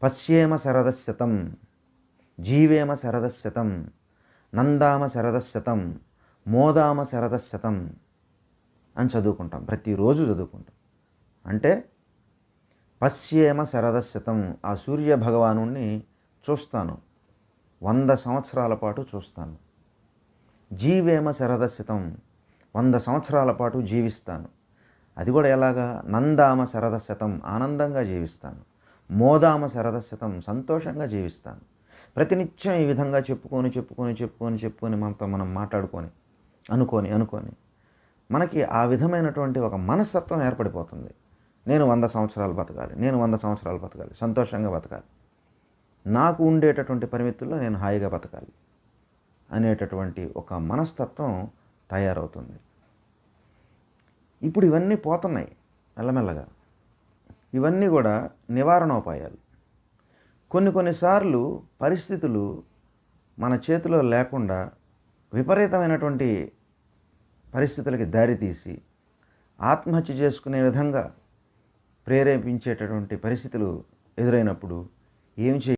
పశ్యేమ శరదశతం, జీవేమ శరదశతం, నందామ శరదశతం, మోదామ శరదశతం అని చదువుకుంటాం, ప్రతిరోజు చదువుకుంటాం. అంటే పశ్యేమ శరదశతం, ఆ సూర్య భగవాను చూస్తాను, 100 సంవత్సరాల పాటు చూస్తాను. జీవేమ శరదశతం, 100 సంవత్సరాల పాటు జీవిస్తాను. అది కూడా ఎలాగా? నందామ శరదశతం, ఆనందంగా జీవిస్తాను. మోదామ శరదశతం, సంతోషంగా జీవిస్తాను. ప్రతినిత్యం ఈ విధంగా చెప్పుకొని మనతో మనం మాట్లాడుకొని అనుకొని మనకి ఆ విధమైనటువంటి ఒక మనస్తత్వం ఏర్పడిపోతుంది. నేను 100 సంవత్సరాలు బతకాలి, నేను 100 సంవత్సరాలు బతకాలి, సంతోషంగా బతకాలి, నాకు ఉండేటటువంటి పరిమితుల్లో నేను హాయిగా బతకాలి అనేటటువంటి ఒక మనస్తత్వం తయారవుతుంది. ఇప్పుడు ఇవన్నీ పోతున్నాయి మెల్లమెల్లగా. ఇవన్నీ కూడా నివారణోపాయాలు. కొన్నిసార్లు పరిస్థితులు మన చేతిలో లేకుండా విపరీతమైనటువంటి పరిస్థితులకి దారితీసి ఆత్మహత్య చేసుకునే విధంగా ప్రేరేపించేటటువంటి పరిస్థితులు ఎదురైనప్పుడు ఏం